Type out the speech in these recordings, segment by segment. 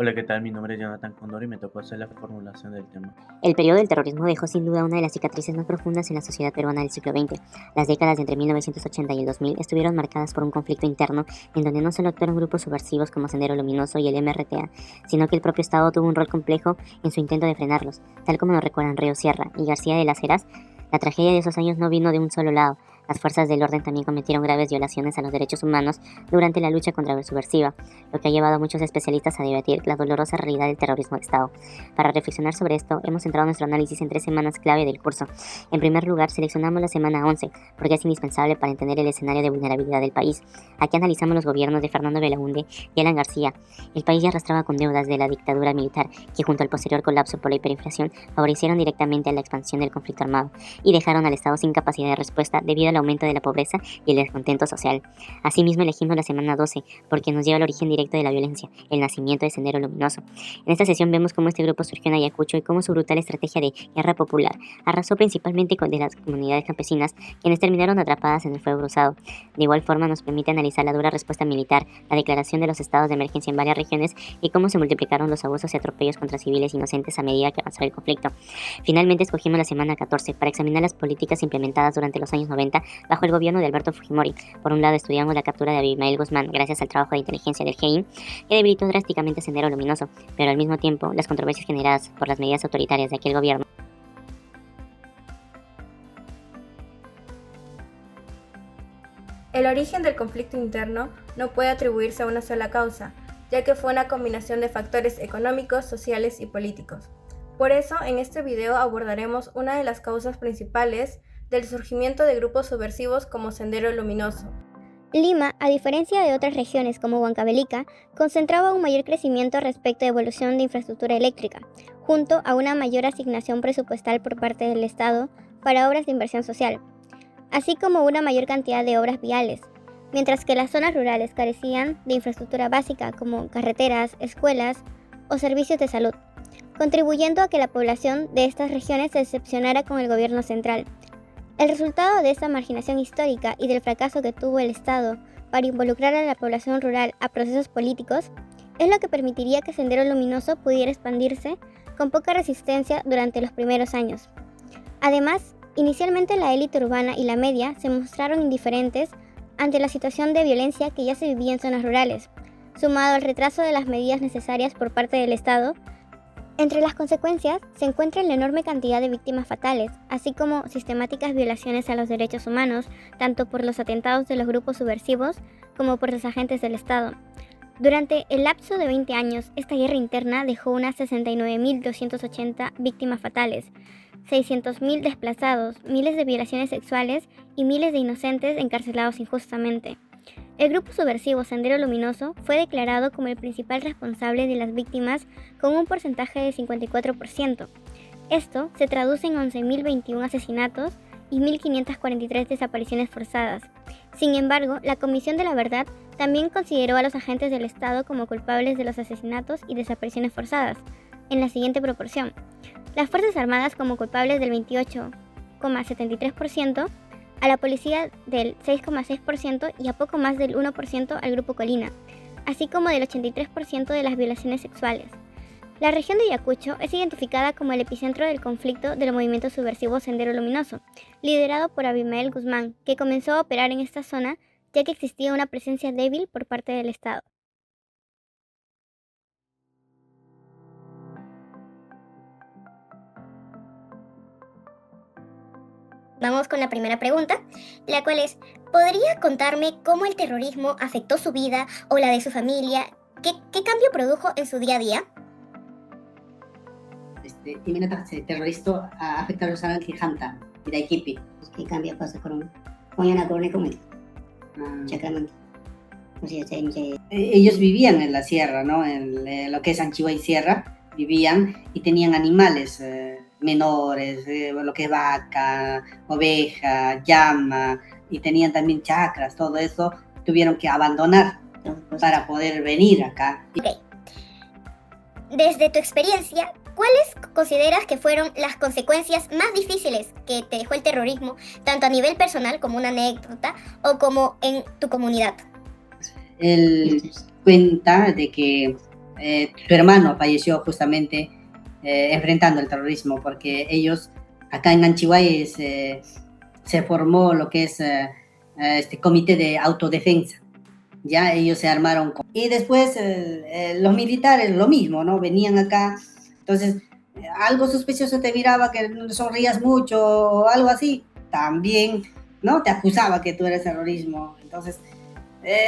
Hola, ¿qué tal? Mi nombre es Jonathan Condor y me tocó hacer la formulación del tema. El periodo del terrorismo dejó sin duda una de las cicatrices más profundas en la sociedad peruana del siglo XX. Las décadas de entre 1980 y el 2000 estuvieron marcadas por un conflicto interno en donde no solo actuaron grupos subversivos como Sendero Luminoso y el MRTA, sino que el propio Estado tuvo un rol complejo en su intento de frenarlos, tal como nos recuerdan Río Sierra y García de las Heras. La tragedia de esos años no vino de un solo lado. Las fuerzas del orden también cometieron graves violaciones a los derechos humanos durante la lucha contra la subversiva, lo que ha llevado a muchos especialistas a debatir la dolorosa realidad del terrorismo de Estado. Para reflexionar sobre esto, hemos centrado nuestro análisis en 3 semanas clave del curso. En primer lugar, seleccionamos la semana 11, porque es indispensable para entender el escenario de vulnerabilidad del país. Aquí analizamos los gobiernos de Fernando Belaúnde y Alan García. El país ya arrastraba con deudas de la dictadura militar, que junto al posterior colapso por la hiperinflación favorecieron directamente a la expansión del conflicto armado y dejaron al Estado sin capacidad de respuesta debido al aumento de la pobreza y el descontento social. Asimismo, elegimos la semana 12, porque nos lleva al origen directo de la violencia, el nacimiento de Sendero Luminoso. En esta sesión vemos cómo este grupo surgió en Ayacucho y cómo su brutal estrategia de guerra popular arrasó principalmente con de las comunidades campesinas, quienes terminaron atrapadas en el fuego cruzado. De igual forma nos permite analizar la dura respuesta militar, la declaración de los estados de emergencia en varias regiones y cómo se multiplicaron los abusos y atropellos contra civiles inocentes a medida que avanzaba el conflicto. Finalmente escogimos la semana 14 para examinar las políticas implementadas durante los años 90 bajo el gobierno de Alberto Fujimori. Por un lado estudiamos la captura de Abimael Guzmán gracias al trabajo de inteligencia del GEIN, que debilitó drásticamente Sendero Luminoso, pero al mismo tiempo las controversias generadas por las medidas autoritarias de aquel gobierno. El origen del conflicto interno no puede atribuirse a una sola causa, ya que fue una combinación de factores económicos, sociales y políticos. Por eso, en este video abordaremos una de las causas principales del surgimiento de grupos subversivos como Sendero Luminoso. Lima, a diferencia de otras regiones como Huancavelica, concentraba un mayor crecimiento respecto a evolución de infraestructura eléctrica, junto a una mayor asignación presupuestal por parte del Estado para obras de inversión social, así como una mayor cantidad de obras viales, mientras que las zonas rurales carecían de infraestructura básica como carreteras, escuelas o servicios de salud, contribuyendo a que la población de estas regiones se decepcionara con el gobierno central. El resultado de esta marginación histórica y del fracaso que tuvo el Estado para involucrar a la población rural a procesos políticos es lo que permitiría que Sendero Luminoso pudiera expandirse con poca resistencia durante los primeros años. Además, inicialmente la élite urbana y la media se mostraron indiferentes ante la situación de violencia que ya se vivía en zonas rurales, sumado al retraso de las medidas necesarias por parte del Estado. Entre las consecuencias se encuentra la enorme cantidad de víctimas fatales, así como sistemáticas violaciones a los derechos humanos, tanto por los atentados de los grupos subversivos como por los agentes del Estado. Durante el lapso de 20 años, esta guerra interna dejó unas 69.280 víctimas fatales, 600.000 desplazados, miles de violaciones sexuales y miles de inocentes encarcelados injustamente. El grupo subversivo Sendero Luminoso fue declarado como el principal responsable de las víctimas con un porcentaje de 54%. Esto se traduce en 11.021 asesinatos y 1.543 desapariciones forzadas. Sin embargo, la Comisión de la Verdad también consideró a los agentes del Estado como culpables de los asesinatos y desapariciones forzadas, en la siguiente proporción: las Fuerzas Armadas como culpables del 28,73%, a la policía del 6,6% y a poco más del 1% al Grupo Colina, así como del 83% de las violaciones sexuales. La región de Ayacucho es identificada como el epicentro del conflicto del movimiento subversivo Sendero Luminoso, liderado por Abimael Guzmán, que comenzó a operar en esta zona ya que existía una presencia débil por parte del Estado. Vamos con la primera pregunta, la cual es: ¿podría contarme cómo el terrorismo afectó su vida o la de su familia? ¿Qué cambio produjo en su día a día? Imena terrorista afectaron sa Hanta, di Daikipi. Que cambia pasa con una corne como Chacramante. O sea, Ellos vivían en la sierra, ¿no? En lo que es Anchihuay Sierra, vivían y tenían animales menores, lo que es vaca, oveja, llama, y tenían también chacras, todo eso tuvieron que abandonar para poder venir acá. Okay. Desde tu experiencia, ¿cuáles consideras que fueron las consecuencias más difíciles que te dejó el terrorismo, tanto a nivel personal como una anécdota o como en tu comunidad? Él cuenta de que su hermano falleció justamente enfrentando el terrorismo, porque ellos, acá en Anchihuay, se formó lo que es este comité de autodefensa. Ya ellos se armaron. Y después los militares, lo mismo, ¿no? Venían acá, entonces algo sospechoso te miraba, que sonrías mucho o algo así, también, ¿no? Te acusaba que tú eres terrorismo. Entonces,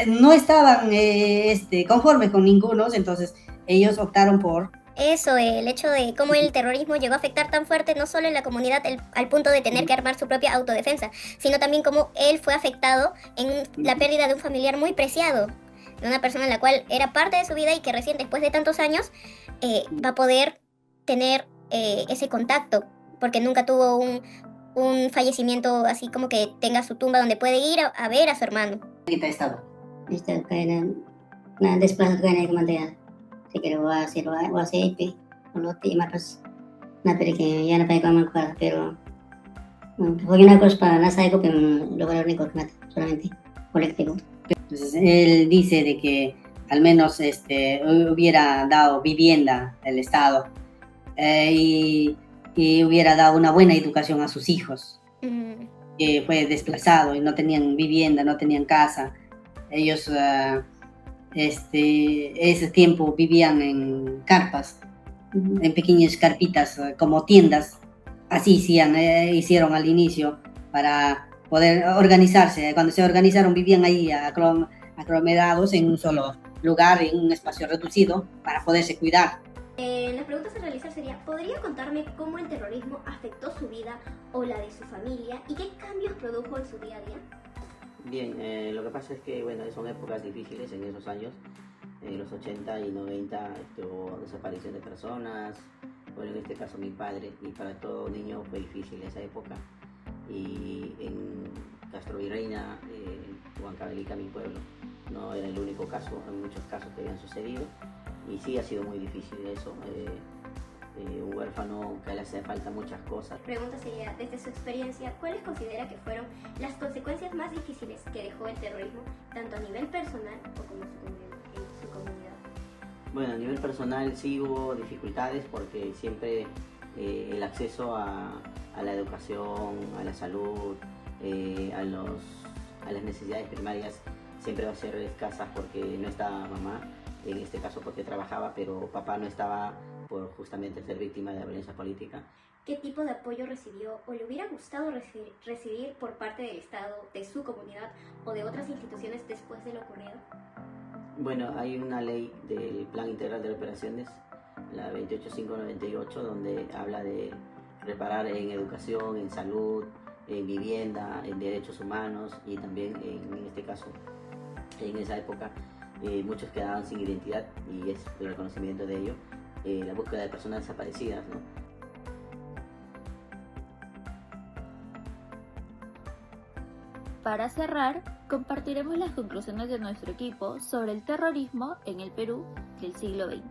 no estaban conformes con ninguno, entonces ellos optaron por... Eso, el hecho de cómo el terrorismo llegó a afectar tan fuerte no solo en la comunidad al punto de tener que armar su propia autodefensa, sino también cómo él fue afectado en la pérdida de un familiar muy preciado, de una persona en la cual era parte de su vida y que recién después de tantos años va a poder tener ese contacto, porque nunca tuvo un fallecimiento así como que tenga su tumba donde puede ir a ver a su hermano. ¿Qué estado? Esta kailan na desplazado kailan kemantian. Si quiero voy a hacer con los temas na pero que ya no puedo comer pero porque una cosa para nada sabe que lograr único solamente colectivo. Entonces él dice de que al menos hubiera dado vivienda el Estado y hubiera dado una buena educación a sus hijos, que fue desplazado y no tenían vivienda, no tenían casa. Ellos ese tiempo vivían en carpas, en pequeñas carpitas, como tiendas. Así hicieron al inicio para poder organizarse. Cuando se organizaron vivían ahí aglomerados en un solo lugar, en un espacio reducido, para poderse cuidar. Las preguntas a realizar sería, ¿podría contarme cómo el terrorismo afectó su vida o la de su familia y qué cambios produjo en su día a día? Bien, lo que pasa es que bueno, son épocas difíciles en esos años, en los 80 y 90 hubo desaparición de personas, bueno, en este caso mi padre, y para todo niño fue difícil esa época. Y en Castro Virreina, Huancavelica, mi pueblo, no era el único caso, en muchos casos que habían sucedido, y sí ha sido muy difícil eso. Un huérfano que le hace falta muchas cosas. Pregunta sería, desde su experiencia, ¿cuáles considera que fueron las consecuencias más difíciles que dejó el terrorismo, tanto a nivel personal o como en su comunidad? Bueno, a nivel personal sí hubo dificultades porque siempre el acceso a la educación, a la salud, a las necesidades primarias siempre va a ser escasa porque no estaba mamá, en este caso porque trabajaba, pero papá no estaba por justamente ser víctima de la violencia política. ¿Qué tipo de apoyo recibió o le hubiera gustado recibir por parte del Estado, de su comunidad o de otras instituciones después de lo ocurrido? Bueno, hay una ley del Plan Integral de Operaciones, la 28598, donde habla de reparar en educación, en salud, en vivienda, en derechos humanos y también en este caso, en esa época, muchos quedaban sin identidad y es el reconocimiento de ello, la búsqueda de personas desaparecidas, ¿no? Para cerrar, compartiremos las conclusiones de nuestro equipo sobre el terrorismo en el Perú del siglo XX.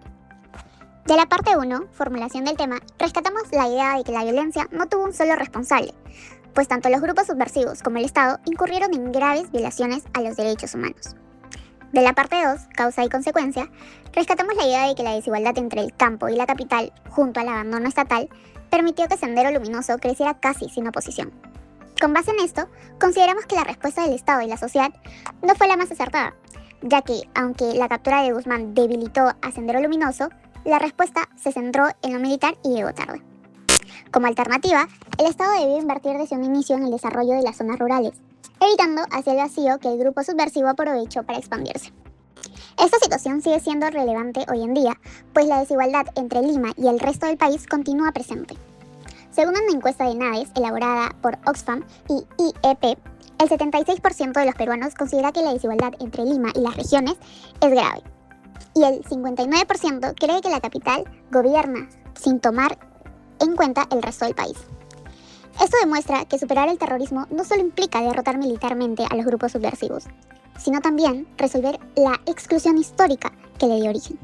De la parte 1, formulación del tema, rescatamos la idea de que la violencia no tuvo un solo responsable, pues tanto los grupos subversivos como el Estado incurrieron en graves violaciones a los derechos humanos. De la parte 2, causa y consecuencia, rescatamos la idea de que la desigualdad entre el campo y la capital, junto al abandono estatal, permitió que Sendero Luminoso creciera casi sin oposición. Con base en esto, consideramos que la respuesta del Estado y la sociedad no fue la más acertada, ya que, aunque la captura de Guzmán debilitó a Sendero Luminoso, la respuesta se centró en lo militar y llegó tarde. Como alternativa, el Estado debió invertir desde un inicio en el desarrollo de las zonas rurales, evitando así el vacío que el grupo subversivo aprovechó para expandirse. Esta situación sigue siendo relevante hoy en día, pues la desigualdad entre Lima y el resto del país continúa presente. Según una encuesta de NADES elaborada por Oxfam y IEP, el 76% de los peruanos considera que la desigualdad entre Lima y las regiones es grave, y el 59% cree que la capital gobierna sin tomar en cuenta el resto del país. Esto demuestra que superar el terrorismo no solo implica derrotar militarmente a los grupos subversivos, sino también resolver la exclusión histórica que le dio origen.